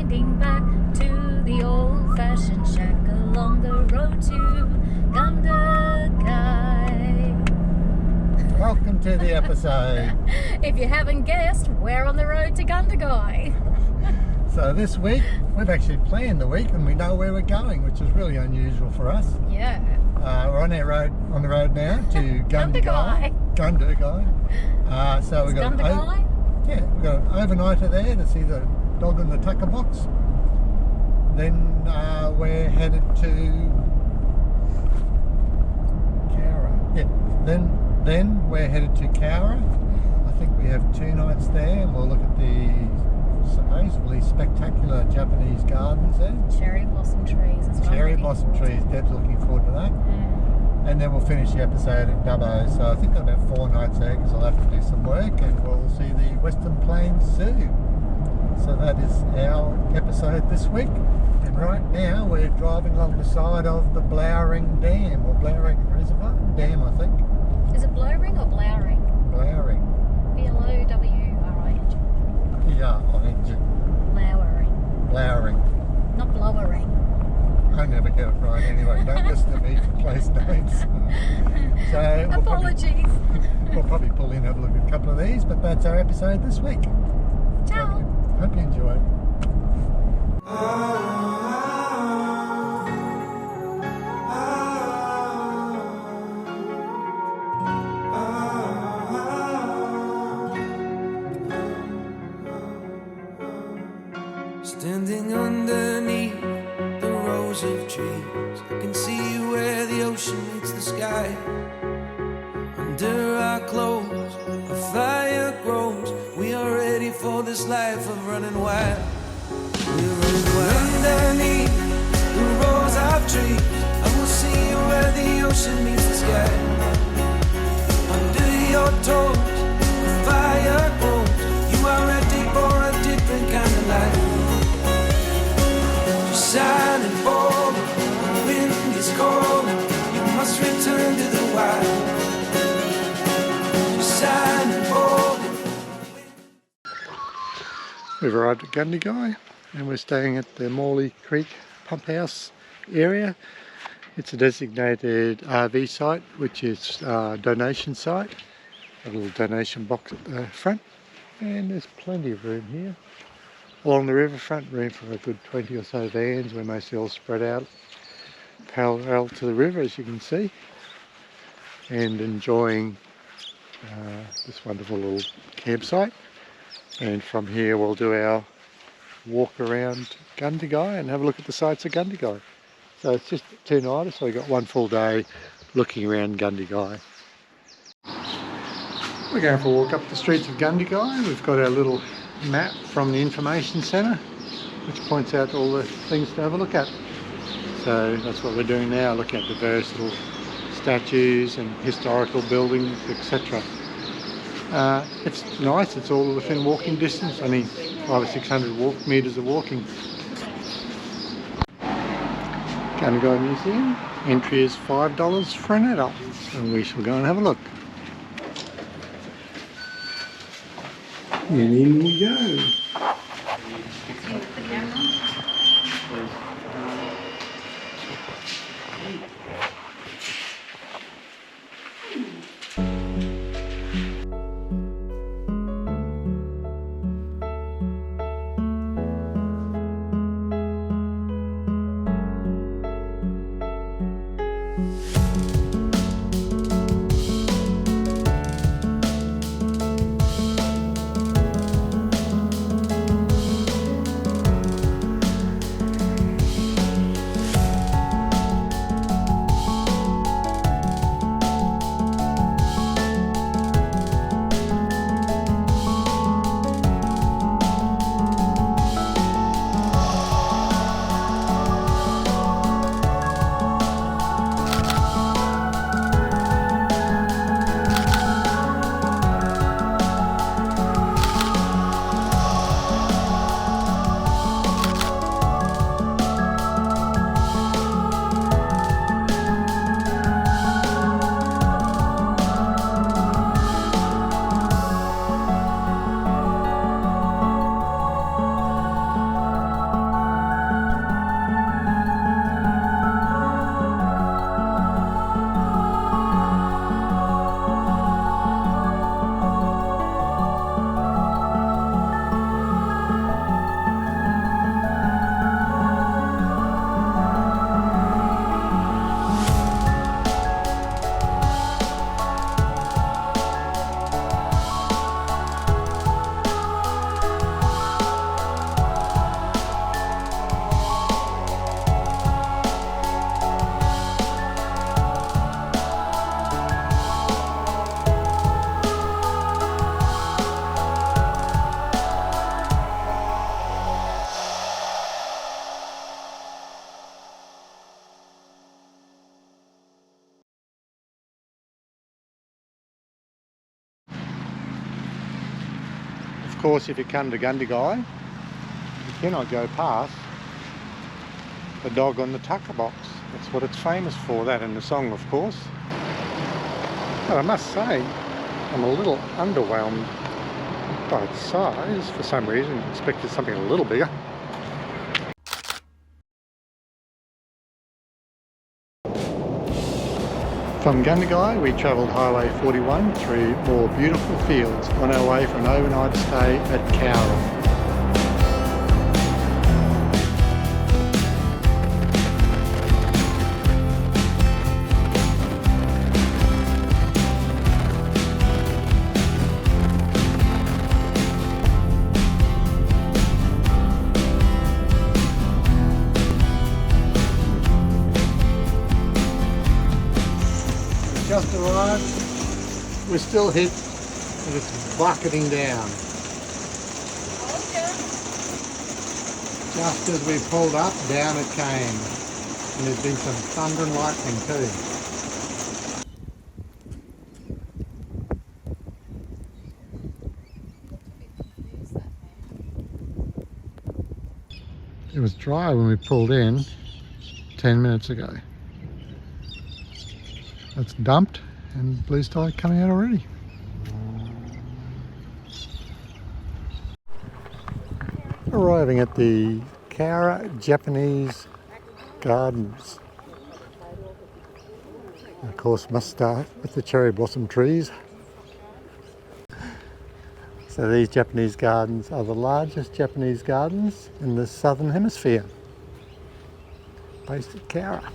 Heading back to the old-fashioned shack along the road to Gundagai. Welcome to the episode. If you haven't guessed, we're on the road to Gundagai. So this week, we've actually planned the week and we know where we're going, which is really unusual for us. Yeah. We're on the road now to Gundagai. Gundagai. So we've got Gundagai? Yeah, we've got an overnighter there to see the dog in the tuckerbox. Then we're headed to Cowra. Yeah. Then we're headed to Cowra. I think we have 2 nights there, and we'll look at the supposedly spectacular Japanese gardens there. Cherry blossom trees as well. Cherry blossom trees. Deb's looking forward to that. And then we'll finish the episode at Dubbo. So I think I've got 4 nights there because I'll have to do some work, and we'll see the Western Plains Zoo. So that is our episode this week. And right now we're driving along the side of the Blowering Dam, or Blowering Reservoir Dam, I think. Is it blowering or blowering? Blowering. B-L-O-W-R-I-N-G. Yeah, I-N-G. Blowering. Blowering. Not blowering. I never get it right anyway. Don't listen to me for place names. So Apologies. We'll probably pull in and have a look at a couple of these, but that's our episode this week. Ciao. Hope you enjoy. Standing underneath the rows of trees, I can see where the ocean meets the sky. Under our clothes, a fire grows. We are ready for this life of running wild. We're running wild. Underneath the rows of trees, I will see where the ocean meets the sky. Under your toes, a fire grows. You are ready for a different kind of life. Silent fall, the wind is calling. You must return to the wild. Silent fall. We've arrived at Gundagai and we're staying at the Morley Creek Pump House area. It's a designated RV site, which is a donation site. A little donation box at the front, and there's plenty of room here. Along the riverfront, room for a good 20 or so vans. We're mostly all spread out parallel to the river, as you can see, and enjoying this wonderful little campsite. And from here we'll do our walk around Gundagai and have a look at the sights of Gundagai. So it's just 2 nights, so we've got 1 full day looking around Gundagai. We're going for a walk up the streets of Gundagai. We've got our little map from the information centre, which points out all the things to have a look at. So that's what we're doing now, looking at the various little statues and historical buildings, etc. It's nice, it's all within walking distance, only 500 or 600 metres of walking. Gundagai Museum, entry is $5 for an adult, and we shall go and have a look. And in we go. course, if you come to Gundagai, you cannot go past the dog on the tuckerbox. That's what it's famous for, that and the song, of course. But I must say, I'm a little underwhelmed by its size. For some reason, I expected something a little bigger. From Gundagai, we travelled Highway 41 through more beautiful fields on our way for an overnight stay at Cowra. Just arrived, we're still hit and it's bucketing down. Just as we pulled up, down it came. And there's been some thunder and lightning too. It was dry when we pulled in 10 minutes ago. It's dumped and blue sky coming out already. Arriving at the Cowra Japanese Gardens. Of course, must start with the cherry blossom trees. So these Japanese gardens are the largest Japanese gardens in the southern hemisphere, based at Cowra.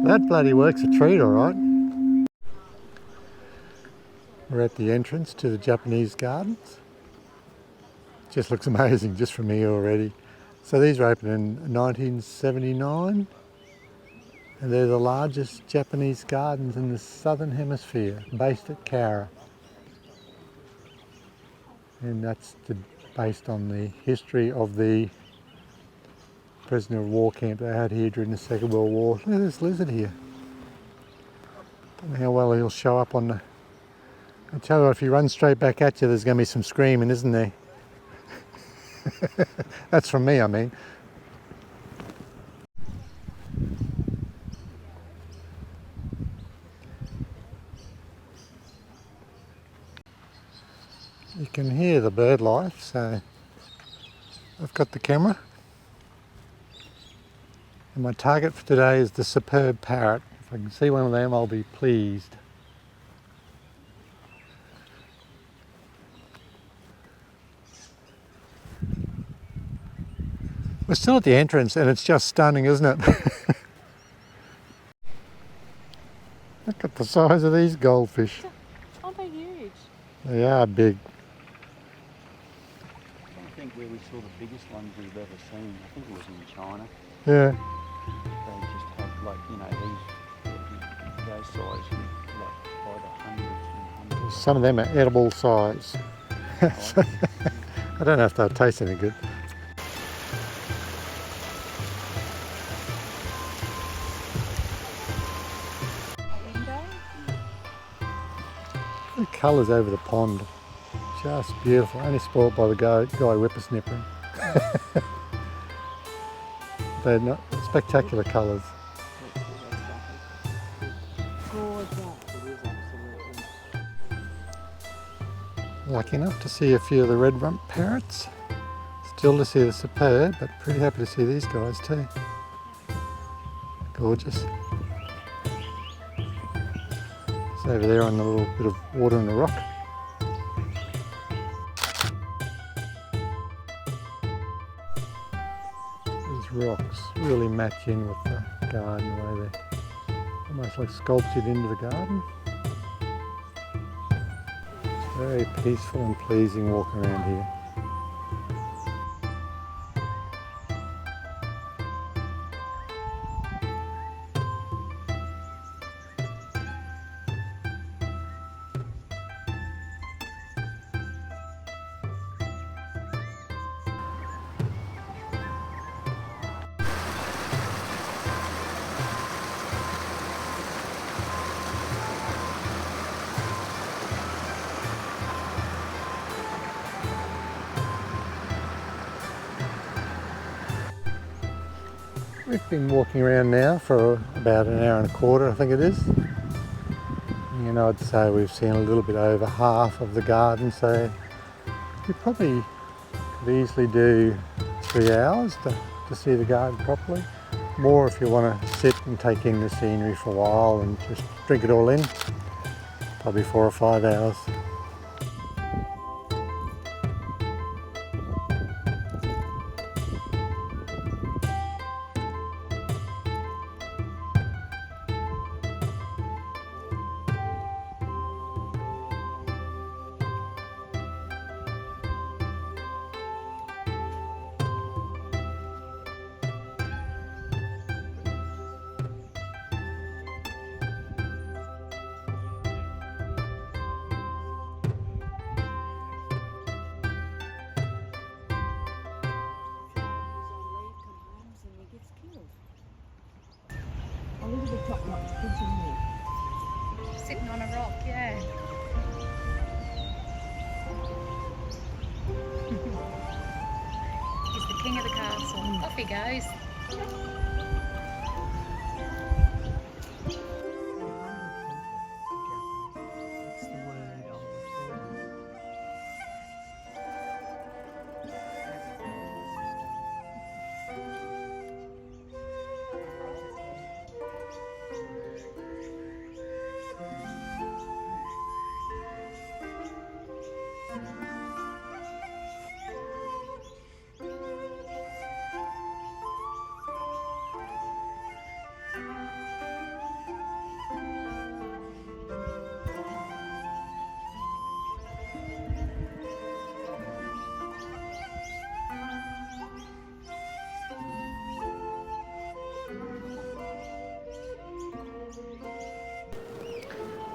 That bloody works a treat, all right. We're at the entrance to the Japanese gardens. Just looks amazing just from here already. So these were opened in 1979 and they're the largest Japanese gardens in the southern hemisphere, based at Cowra. And that's based on the history of the prisoner of war camp they had here during the Second World War. Look at this lizard here. Don't know how well he'll show up on the... I tell you what, if he runs straight back at you, there's going to be some screaming, isn't there? That's from me, I mean. You can hear the bird life, so I've got the camera. And my target for today is the superb parrot. If I can see one of them, I'll be pleased. We're still at the entrance and it's just stunning, isn't it? Look at the size of these goldfish. Aren't they huge? They are big. I think where we saw the biggest ones we've ever seen, I think it was in China. Yeah. They just had, like, you know, those size, like by the hundreds and hundreds. Some of them are edible size. I don't know if they'll taste any good. The colours over the pond, just beautiful. Only spoilt by the guy whippersnipper. They're not spectacular colours. Lucky enough to see a few of the red rump parrots. Still to see the superb, but pretty happy to see these guys too. Gorgeous. It's over there on the little bit of water in the rock. These rocks really match in with the garden, the way they're almost like sculptured into the garden. It's very peaceful and pleasing walking around here. We've been walking around now for about an hour and a quarter, I think it is. And I'd say we've seen a little bit over half of the garden, so you probably could easily do 3 hours to see the garden properly. More if you want to sit and take in the scenery for a while and just drink it all in. Probably 4 or 5 hours. Sitting on a rock, yeah. He's the king of the castle. Off he goes.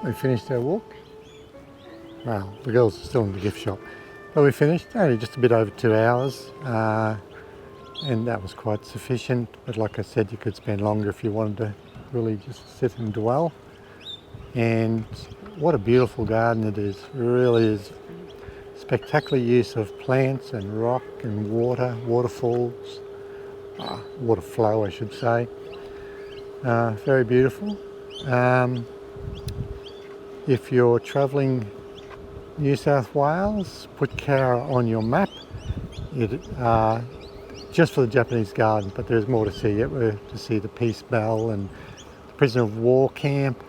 We finished our walk. Well, the girls are still in the gift shop, but we finished only just a bit over 2 hours, and that was quite sufficient. But like I said, you could spend longer if you wanted to really just sit and dwell. And what a beautiful garden it is. It really is. Spectacular use of plants and rock and water, waterfalls, water flow I should say. Very beautiful. If you're travelling New South Wales, put Cowra on your map. Just for the Japanese garden, but there's more to see yet. We're to see the Peace Bell and the Prisoner of War camp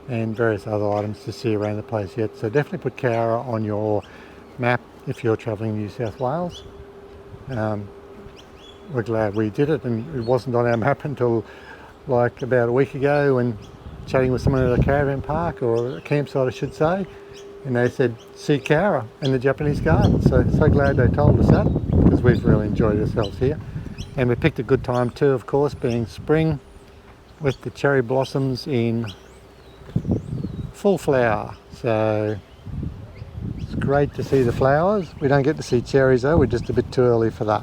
and various other items to see around the place yet. So definitely put Cowra on your map if you're travelling New South Wales. We're glad we did it, and it wasn't on our map until like about a week ago when chatting with someone at a caravan park, or a campsite I should say, and they said see Cowra in the Japanese garden. So glad they told us that, because we've really enjoyed ourselves here. And we picked a good time too, of course, being spring with the cherry blossoms in full flower. So it's great to see the flowers. We don't get to see cherries though, we're just a bit too early for that.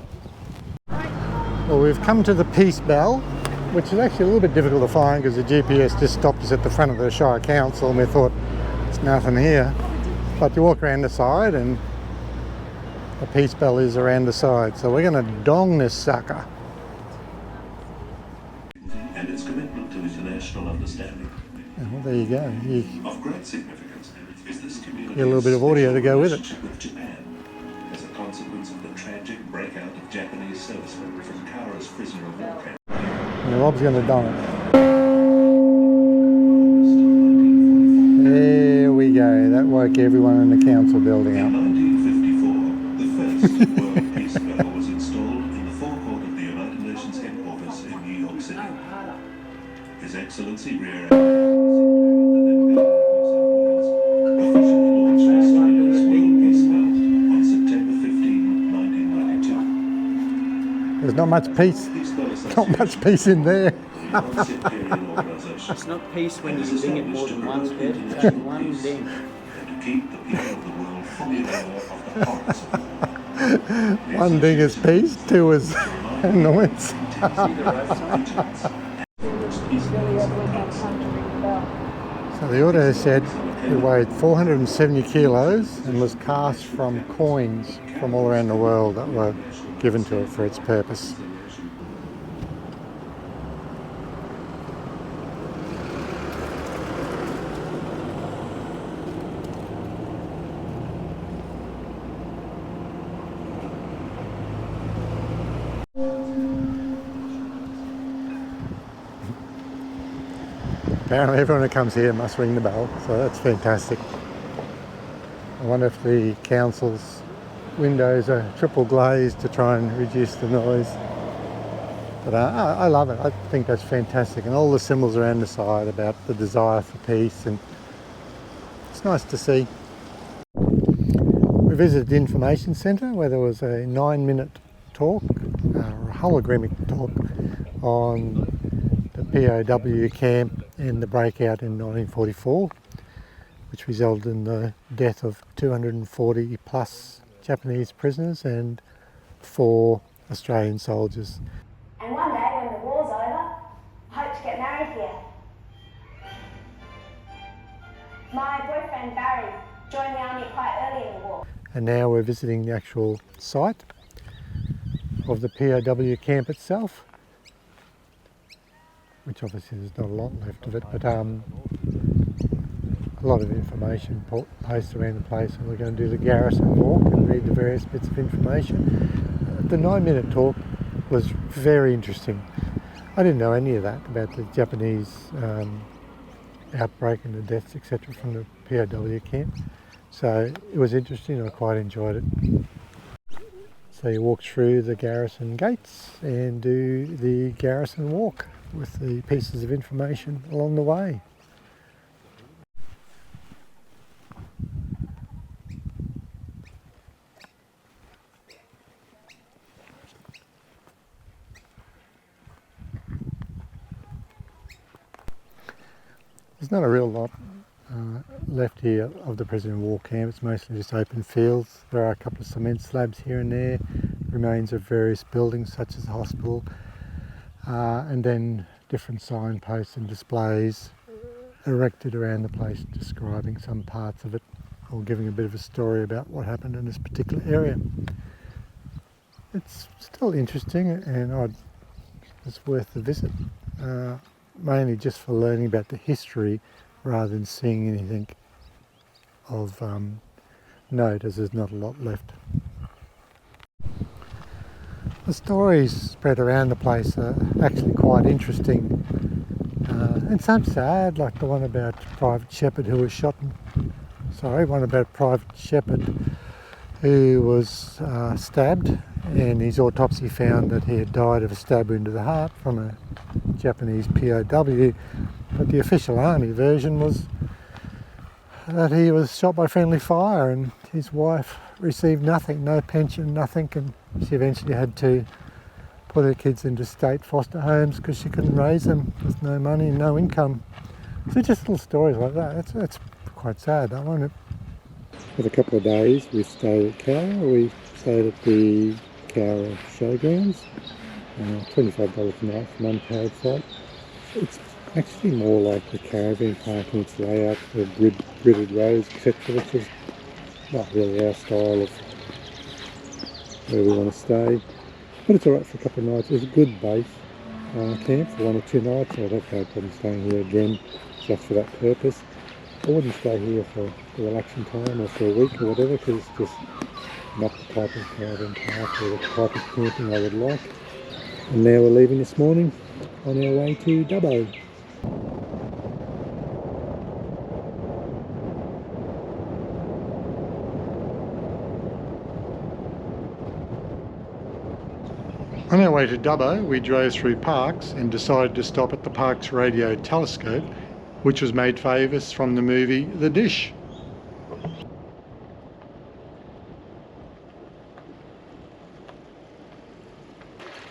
Well, we've come to the Peace Bell, which is actually a little bit difficult to find because the GPS just stopped us at the front of the Shire Council and we thought there's nothing here. But you walk around the side and the Peace Bell is around the side. So we're going to dong this sucker. And its commitment to international understanding. Well, there you go. Of great significance is this community. Get a little bit of audio to go with it. With Japan, as a consequence of the tragic breakout of Japanese servicemen from Cowra's prisoner of war camp. And Rob's going to dong it. There we go. That woke everyone in the council building up. In 1954, the first World Peace Bell was installed in the forecourt of the United Nations headquarters in New York City. His Excellency Rear officially launched Australia's World Peace Bell on September 15, 1992. There's not much peace. Not much peace in there. It's not peace when you ding it more than once, Ed. It's just one ding. And to keep the people of the world fully aware of the horrors of war. One thing is peace, two is annoyance. See the road sign? So the auto said it weighed 470 kilos and was cast from coins from all around the world that were given to it for its purpose. Apparently everyone who comes here must ring the bell, so that's fantastic. I wonder if the council's windows are triple glazed to try and reduce the noise. But I love it. I think that's fantastic. And all the symbols around the side about the desire for peace, and it's nice to see. We visited the information centre where there was a 9-minute talk, a hologramic talk on the POW camp and the breakout in 1944, which resulted in the death of 240 plus Japanese prisoners and 4 Australian soldiers. And one day, when the war's over, I hope to get married here. My boyfriend Barry joined the army quite early in the war. And now we're visiting the actual site of the POW camp itself, which obviously there's not a lot left of it, but a lot of information posted around the place, and we're going to do the garrison walk and read the various bits of information. The 9-minute talk was very interesting. I didn't know any of that about the Japanese outbreak and the deaths, etc., from the POW camp. So it was interesting, I quite enjoyed it. So you walk through the garrison gates and do the garrison walk with the pieces of information along the way. There's not a real lot left here of the prisoner of war camp. It's mostly just open fields. There are a couple of cement slabs here and there, remains of various buildings such as the hospital, and then different signposts and displays erected around the place describing some parts of it or giving a bit of a story about what happened in this particular area. It's still interesting, and it's worth the visit. Mainly just for learning about the history rather than seeing anything of note, as there's not a lot left. The stories spread around the place are actually quite interesting, and some sad, like the one about Private Shepherd who was shot. One about Private Shepherd who was stabbed, and his autopsy found that he had died of a stab wound to the heart from a Japanese POW, but the official army version was that he was shot by friendly fire, and his wife received nothing, no pension, nothing, and she eventually had to put her kids into state foster homes because she couldn't raise them with no money and no income. So just little stories like that. That's quite sad, that one. For a couple of days we stayed at Cowra. We stayed at the Cowra showgrounds, $25 a night for an unpowered site. It's actually more like the caravan park in its layout, the gridded roads, etc., which is not really our style of where we want to stay. But it's alright for a couple of nights. It's a good base camp for 1 or 2 nights. I don't have no problem staying here again just for that purpose. I wouldn't stay here for the relaxing time or for a week or whatever, because it's just not the type of caravan park or the type of camping I would like. And now we're leaving this morning on our way to Dubbo. On our way to Dubbo, we drove through Parkes and decided to stop at the Parkes radio telescope, which was made famous from the movie The Dish.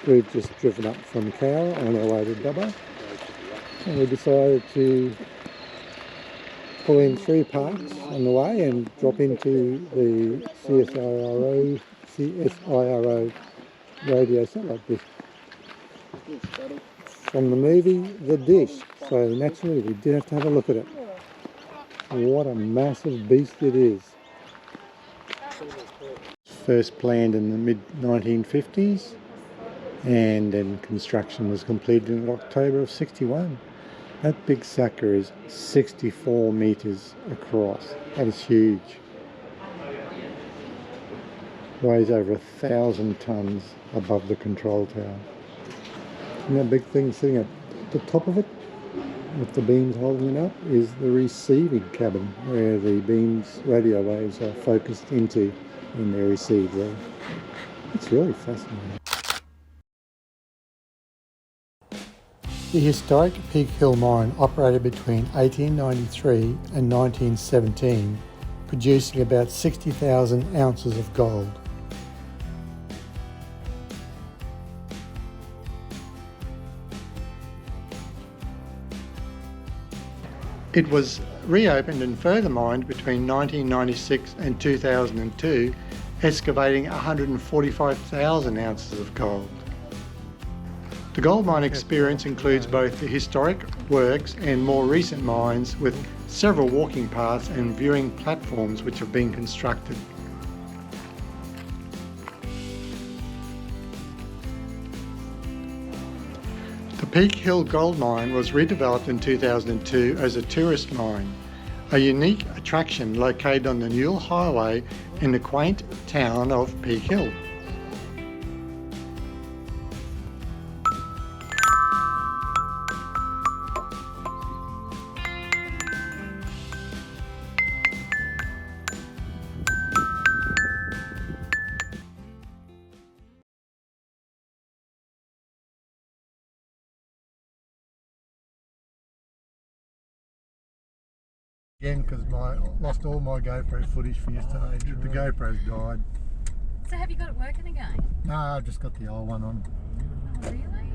We've just driven up from Cowra on our way to Dubbo, and we decided to pull in through Parkes on the way and drop into the CSIRO radio satellite dish from the movie The Dish. So naturally we did have to have a look at it. What a massive beast it is. First planned in the mid-1950s, and then construction was completed in October of '61. That big sucker is 64 metres across. That is huge. Weighs over 1,000 tonnes above the control tower. And that big thing sitting at the top of it, with the beams holding it up is the receiving cabin, where the beams, radio waves, are focused into and they're received there. It's really fascinating. The historic Peak Hill mine operated between 1893 and 1917, producing about 60,000 ounces of gold. It was reopened and further mined between 1996 and 2002, excavating 145,000 ounces of gold. The gold mine experience includes both the historic works and more recent mines, with several walking paths and viewing platforms which have been constructed. The Peak Hill Gold Mine was redeveloped in 2002 as a tourist mine, a unique attraction located on the Newell Highway in the quaint town of Peak Hill. Again, because I lost all my GoPro footage from yesterday. The GoPro's died. So have you got it working again? No, I've just got the old one on. Oh, really?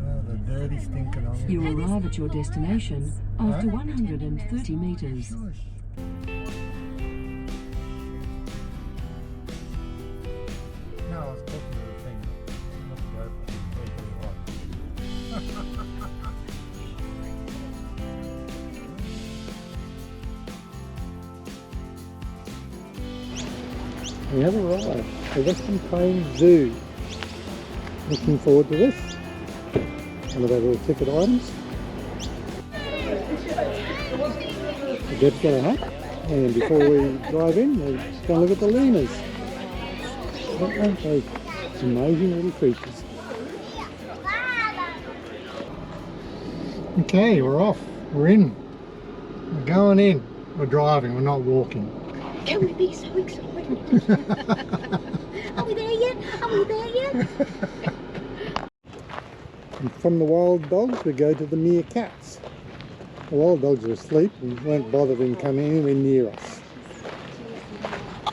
Oh, the dirty stinking old one. You arrive at your destination after 130 metres. No, I was talking to the thing, not the GoPro. We have arrived at the Western Plains Zoo. Looking forward to this. One of our little ticket items. Deb's got a hat, and before we drive in, we're going to look at the lemurs. Aren't they amazing little creatures? Okay, we're off. We're in. We're going in. We're driving. We're not walking. Can we be so excited? Are we there yet? Are we there yet? And from the wild dogs we go to the meerkats. The wild dogs are asleep and won't bother them coming anywhere near us.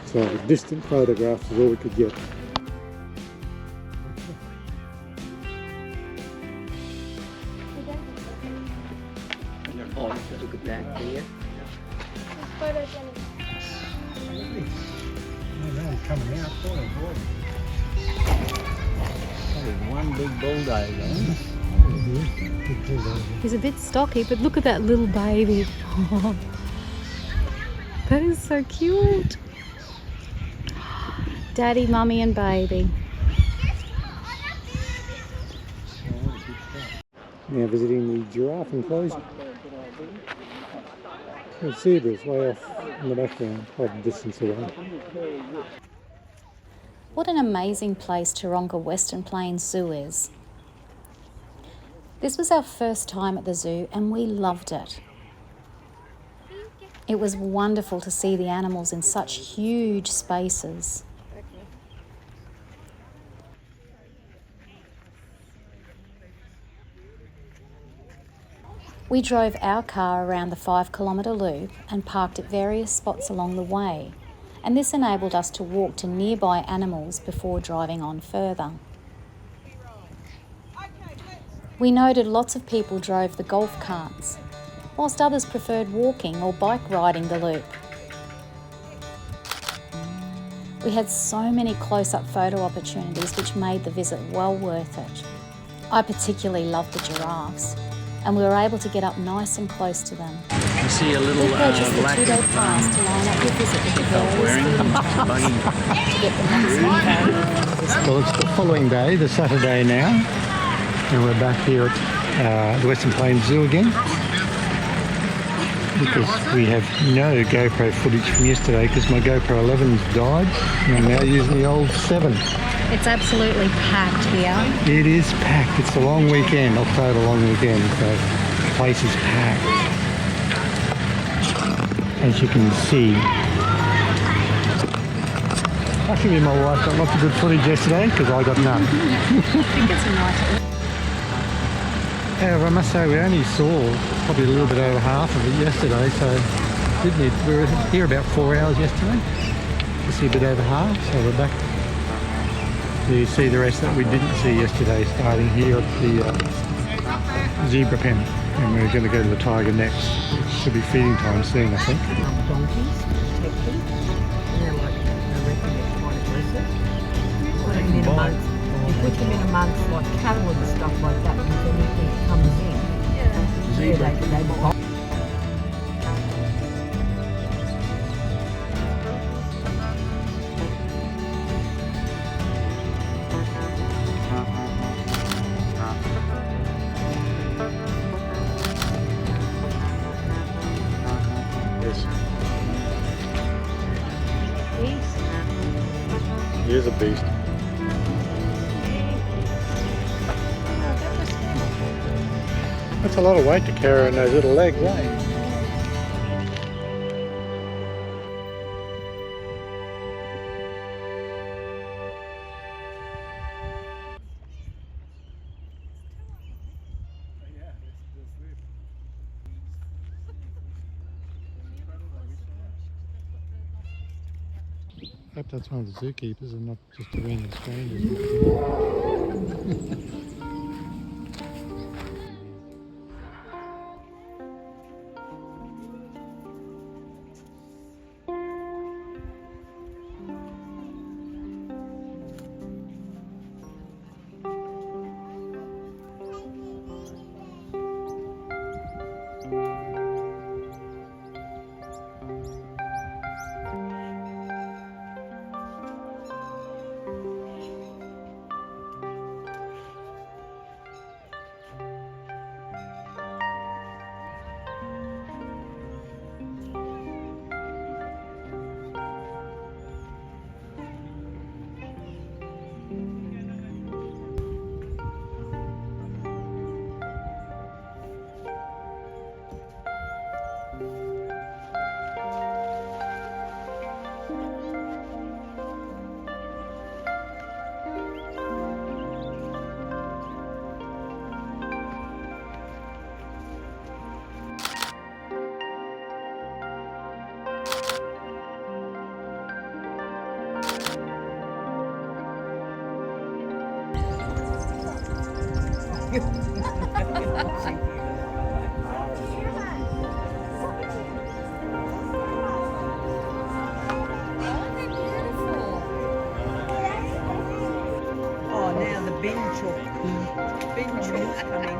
So distant photographs is all we could get. Oh, look at that there. Coming out, One big bulldozer. He's a bit stocky, but look at that little baby. That is so cute. Daddy, mummy and baby. Now visiting the giraffe enclosure. The zebra's way off in the background, quite a distance away. What an amazing place Taronga Western Plains Zoo is. This was our first time at the zoo and we loved it. It was wonderful to see the animals in such huge spaces. We drove our car around the 5-kilometre loop and parked at various spots along the way, and this enabled us to walk to nearby animals before driving on further. We noted lots of people drove the golf carts, whilst others preferred walking or bike riding the loop. We had so many close-up photo opportunities which made the visit well worth it. I particularly loved the giraffes, and we were able to get up nice and close to them. You see a little We purchased a lack 2-day of pass to line up your visit with the various wearing theme parks buggy. to get the maximum value. Well, it's the following day, the Saturday now, and we're back here at the Western Plains Zoo again, because we have no GoPro footage from yesterday because my GoPro 11's died and I'm now using the old 7. It's absolutely packed here. It is packed. It's a long weekend, October long weekend, so the place is packed. As you can see. Luckily my wife got lots of good footage yesterday because I got none. I think it's a nice. However, I must say we only saw probably a little bit over half of it yesterday, so we were here about 4 hours yesterday. You see a bit over half, so we're back. You see the rest that we didn't see yesterday, starting here at the zebra pen, and we're going to go to the tiger next. It should be feeding time soon, I think. Donkeys, hectic, and they're like, I reckon they're quite aggressive. You put them in amongst like cattle and stuff like that, and if anything comes in, they bite. He is a beast. That's a lot of weight to carry on those little legs, eh? I hope that's one of the zookeepers and not just a random stranger. Oh, now the bin chook's coming.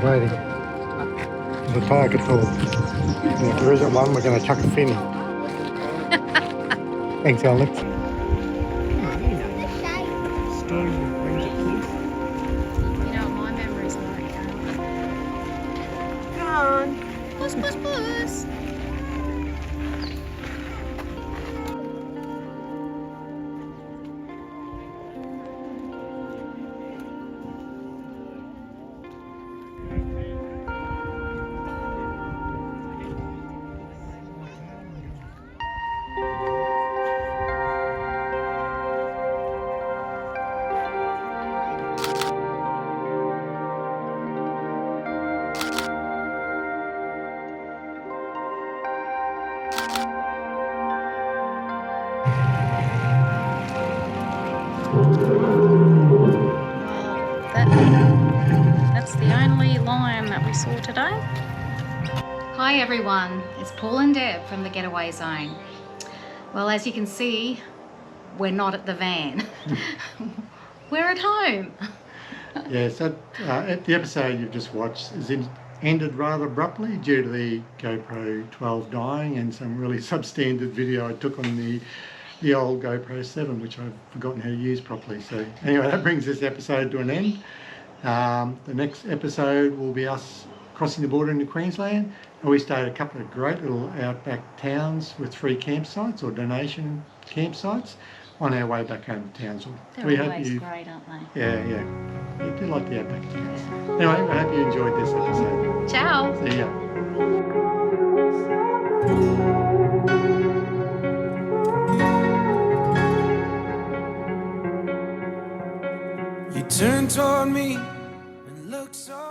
Waiting. The tiger tool. And if there isn't one, we're going to chuck a fin. Thanks, Alex. Stories of friends at kids. You know what my memories are like, Carol? Come on. Puss, puss, puss. That's the only lion that we saw today. Hi everyone, it's Paul and Deb from the Getaway Zone. Well, as you can see, we're not at the van. We're at home. Yeah, so the episode you've just watched is ended rather abruptly due to the GoPro 12 dying and some really substandard video I took on the old GoPro 7, which I've forgotten how to use properly. So anyway, that brings this episode to an end. The next episode will be us crossing the border into Queensland, and we stayed at a couple of great little outback towns with free campsites or donation campsites on our way back home to Townsville. They're always great, aren't they? Yeah. You do like the outback towns. Anyway, I hope you enjoyed this episode. Ciao. See ya. You turned toward me and looked so